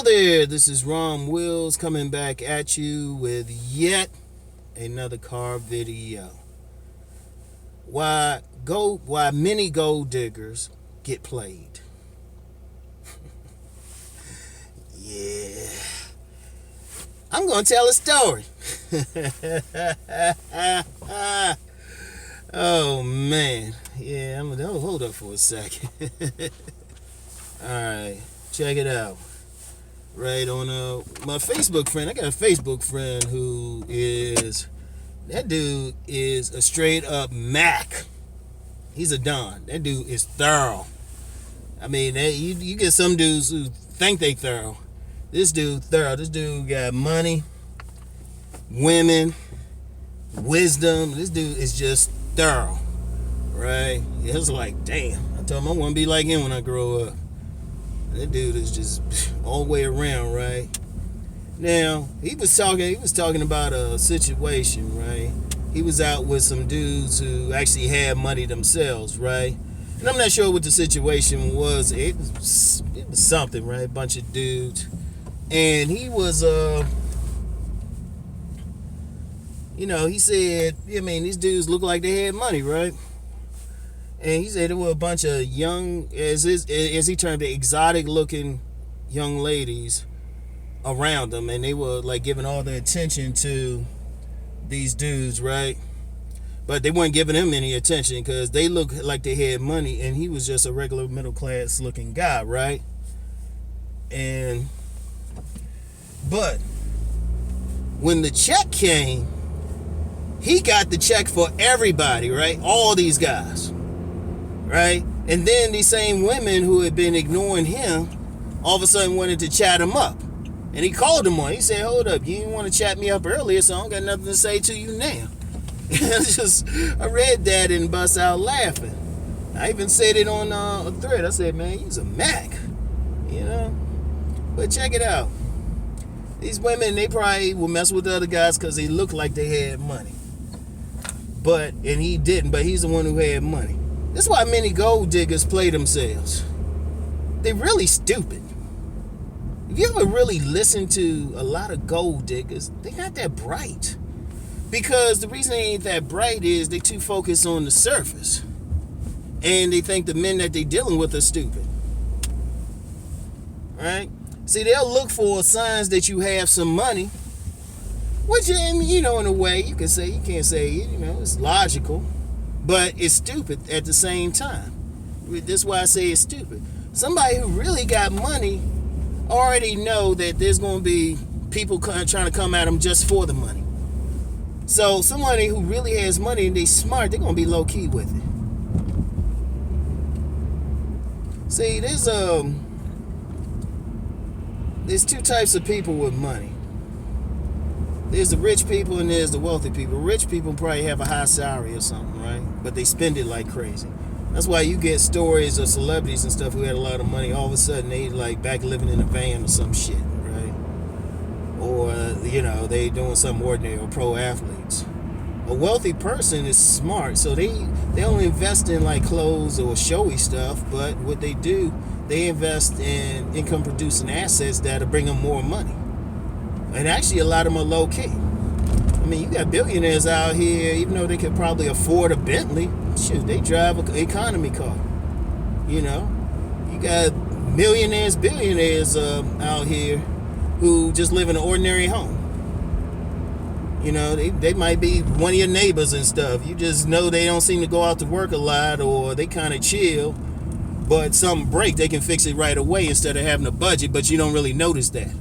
Hello there, this is Rom Wills coming back at you with yet another car video. Why many gold diggers get played. Yeah. I'm gonna tell a story. Oh man. Yeah, hold up for a second. Alright, check it out. Right on my Facebook friend. I got a Facebook friend that dude is a straight up Mac. He's a Don. That dude is thorough. I mean, you get some dudes who think they thorough. This dude thorough. This dude got money, women, wisdom. This dude is just thorough, right? It was like, damn. I told him I want to be like him when I grow up. That dude is just all the way around, right? Now, he was talking about a situation, right? He was out with some dudes who actually had money themselves, right? And I'm not sure what the situation was. It was something, right? A bunch of dudes. And he was, he said, these dudes look like they had money, right? And he said there were a bunch of young, as he termed it, exotic looking young ladies around them. And they were like giving all their attention to these dudes, right? But they weren't giving him any attention because they looked like they had money. And he was just a regular middle class looking guy, right? But when the check came, he got the check for everybody, right? All these guys. Right? And then these same women who had been ignoring him all of a sudden wanted to chat him up. And he called them on. He said, hold up, you didn't want to chat me up earlier, so I don't got nothing to say to you now. I read that and bust out laughing. I even said it on a thread. I said, man, you's a Mac. But check it out. These women, they probably will mess with the other guys because they looked like they had money. And he didn't, but he's the one who had money. That's why many gold diggers play themselves. They're really stupid. If you ever really listen to a lot of gold diggers, they're not that bright. Because the reason they ain't that bright is they too focused on the surface. And they think the men that they're dealing with are stupid. Right? See, they'll look for signs that you have some money. Which, in a way, you can't say, it's logical. But it's stupid at the same time. That's why I say it's stupid. Somebody who really got money already know that there's going to be people trying to come at them just for the money. So somebody who really has money and they smart, they're going to be low key with it. See, there's two types of people with money. There's the rich people and there's the wealthy people. Rich people probably have a high salary or something, right? But they spend it like crazy. That's why you get stories of celebrities and stuff who had a lot of money. All of a sudden, they like back living in a van or some shit, right? Or, they doing something ordinary, or pro athletes. A wealthy person is smart, so they don't invest in like clothes or showy stuff, but what they do, they invest in income producing assets that'll bring them more money. And actually, a lot of them are low key. You got billionaires out here, even though they could probably afford a Bentley, shoot, they drive an economy car. You got millionaires, billionaires out here who just live in an ordinary home. They might be one of your neighbors and stuff. You just know they don't seem to go out to work a lot, or they kind of chill. But something break, they can fix it right away instead of having a budget, but you don't really notice that.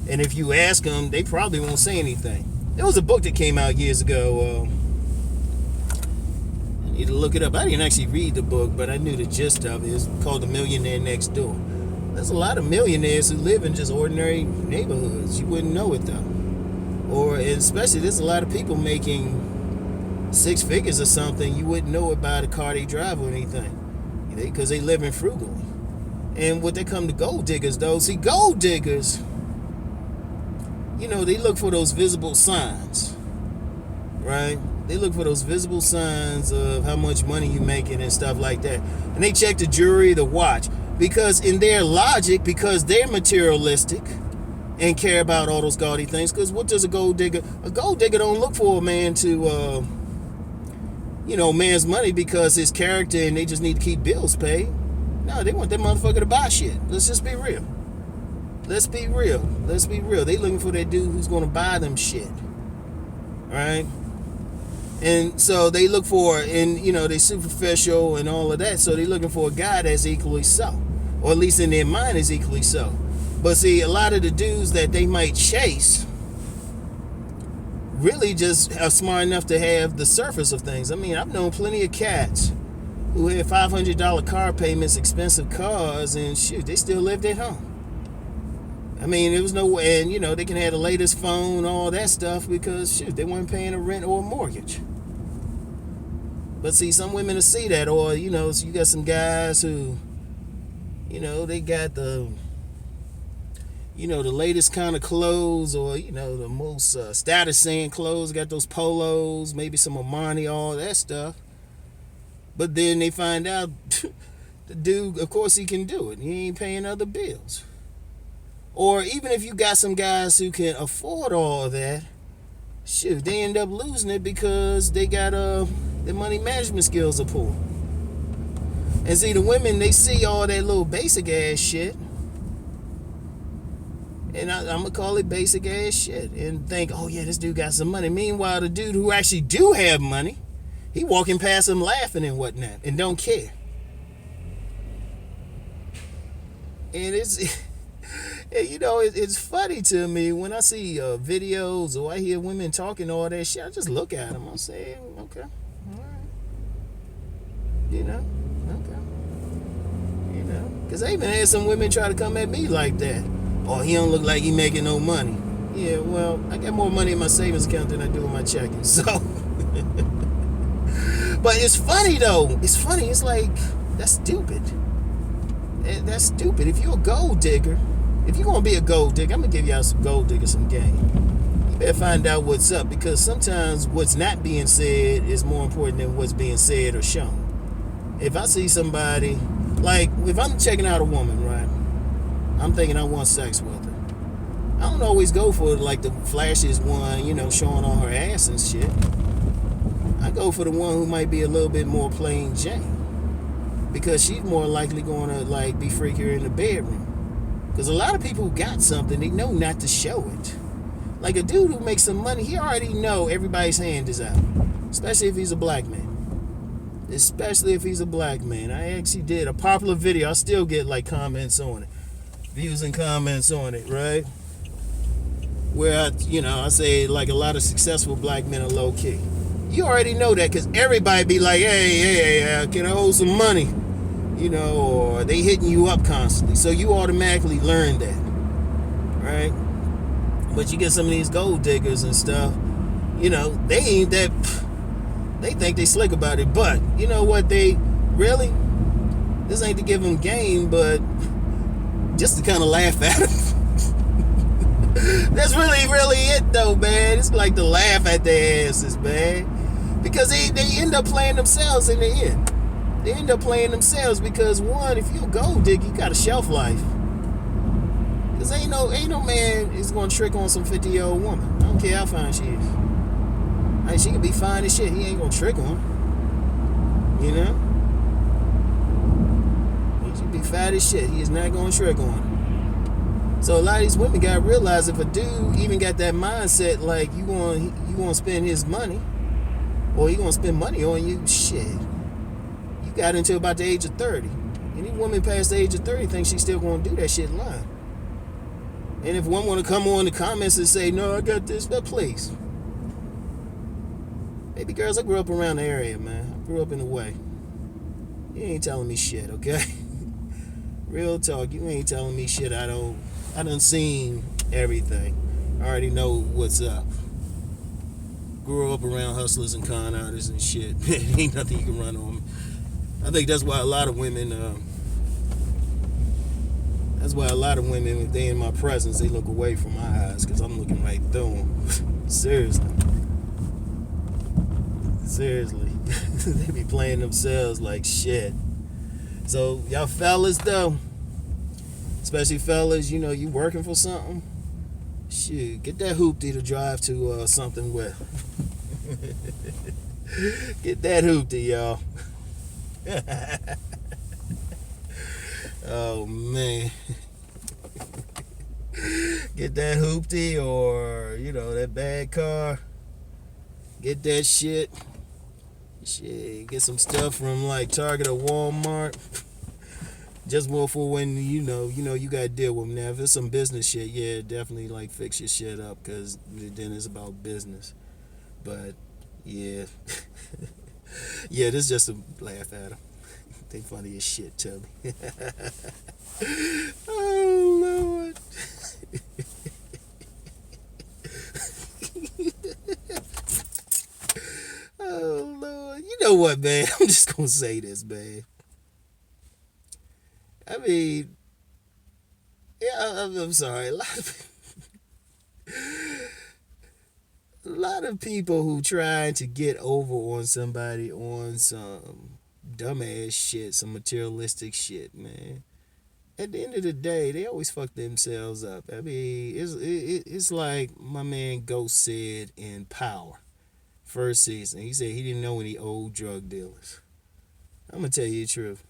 And if you ask them, they probably won't say anything. There was a book that came out years ago. I need to look it up. I didn't actually read the book, but I knew the gist of it. It's called The Millionaire Next Door. There's a lot of millionaires who live in just ordinary neighborhoods. You wouldn't know it, though. Or especially, there's a lot of people making 6 figures or something. You wouldn't know it by the car they drive or anything. Because they live in frugally. And when they come to gold diggers, though, see, gold diggers, they look for those visible signs, right? They look for those visible signs of how much money you're making and stuff like that. And they check the jewelry, the watch. Because in their logic, because they're materialistic and care about all those gaudy things. Because what does a gold digger? A gold digger don't look for a man to, man's money because his character and they just need to keep bills paid. No, they want that motherfucker to buy shit. Let's just be real. Let's be real. They looking for that dude who's going to buy them shit. Right? And so they look for, and they superficial and all of that. So they looking for a guy that's equally so, or at least in their mind is equally so. But see, a lot of the dudes that they might chase really just are smart enough to have the surface of things. I mean, I've known plenty of cats who had $500 car payments, expensive cars, and shoot, they still lived at home. I mean, there was no way, and they can have the latest phone, all that stuff, because shoot, they weren't paying a rent or a mortgage. But see, some women will see that, or so you got some guys who, they got the latest kind of clothes, or the most status saying clothes, got those polos, maybe some Armani, all that stuff. But then they find out the dude, of course he can do it. He ain't paying other bills. Or even if you got some guys who can afford all of that, shoot, they end up losing it because they got their money management skills are poor. And see, the women, they see all that little basic ass shit, and I'm gonna call it basic ass shit, and think, oh yeah, this dude got some money. Meanwhile, the dude who actually do have money, he walking past them laughing and whatnot, and don't care. And it's funny to me when I see videos or I hear women talking all that shit. I just look at them. I say, okay, all right, okay, because I even had some women try to come at me like that. Oh, he don't look like he making no money. Yeah, well, I got more money in my savings account than I do in my checking. So, but it's funny though. It's funny. It's like, that's stupid. That's stupid. If you're a gold digger, if you're going to be a gold digger, I'm going to give y'all some gold diggers some game. You better find out what's up, because sometimes what's not being said is more important than what's being said or shown. If I see somebody, like if I'm checking out a woman, right, I'm thinking I want sex with her. I don't always go for like the flashiest one, showing on her ass and shit. I go for the one who might be a little bit more plain Jane, because she's more likely going to like be freakier in the bedroom. Because a lot of people who got something, they know not to show it. Like a dude who makes some money, he already know everybody's hand is out. Especially if he's a black man. I actually did a popular video. I still get like comments on it. Views and comments on it, right? Where I say like a lot of successful black men are low key. You already know that, because everybody be like, hey, can I hold some money? Or they hitting you up constantly. So you automatically learn that, right? But you get some of these gold diggers and stuff, they ain't that, they think they slick about it. But you know what, this ain't to give them game, but just to kind of laugh at them. That's really, really it though, man. It's like to laugh at their asses, man. Because they end up playing themselves in the end. They end up playing themselves because, one, if you a gold digger, you got a shelf life. Because ain't no man is going to trick on some 50-year-old woman. I don't care how fine she is. I mean, she can be fine as shit. He ain't going to trick on her. She can be fat as shit. He is not going to trick on her. So a lot of these women got to realize, if a dude even got that mindset, like you want to spend his money, or he going to spend money on you, shit. Got until about the age of 30. Any woman past the age of 30 thinks she's still going to do that shit lying. And if one want to come on the comments and say, no, I got this, but please. Baby girls, I grew up around the area, man. I grew up in the way. You ain't telling me shit, okay? Real talk, you ain't telling me shit. I done seen everything. I already know what's up. Grew up around hustlers and con artists and shit. Ain't nothing you can run on me. I think that's why a lot of women, if they in my presence, they look away from my eyes, because I'm looking right through them. Seriously. They be playing themselves like shit. So, y'all fellas, though, especially fellas, you know, you working for something. Shoot, get that hoopty to drive to something with. Get that hoopty, y'all. Oh man. Get that hoopty or, you know, that bad car. Get that shit. Shit, get some stuff from like Target or Walmart. Just more for when you gotta deal with them. Now, if it's some business shit, yeah, definitely like fix your shit up, cause then it's about business. But yeah, yeah, this is just a laugh at them. They funny as shit to me. Oh Lord. Oh Lord. You know what, man? I'm just gonna say this, man. I mean, yeah, I'm sorry. A lot of people who trying to get over on somebody on some dumbass shit, some materialistic shit, man. At the end of the day, they always fuck themselves up. I mean, it's like my man Ghost said in Power, first season. He said he didn't know any old drug dealers. I'm gonna tell you the truth.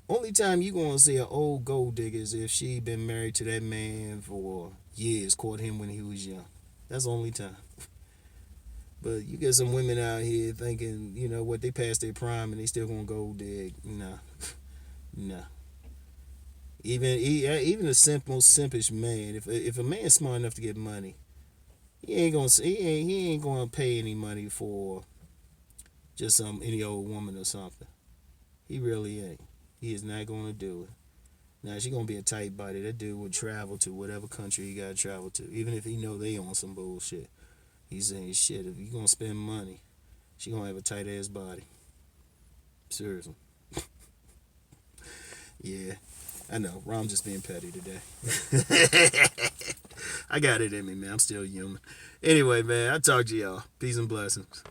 Only time you gonna see an old gold digger is if she been married to that man for years, caught him when he was young. That's the only time. But you get some women out here thinking, you know what, they passed their prime and they still gonna gold dig. Nah, nah. Even a simple, simpish man, if a man's smart enough to get money, he ain't gonna pay any money for just any old woman or something. He really ain't. He is not gonna do it. Now she gonna be a tight body. That dude would travel to whatever country he gotta travel to, even if he know they on some bullshit. He's saying shit. If you gonna spend money, she gonna have a tight ass body. Seriously. Yeah, I know. Rom just being petty today. I got it in me, man. I'm still human. Anyway, man, I'll talk to y'all. Peace and blessings.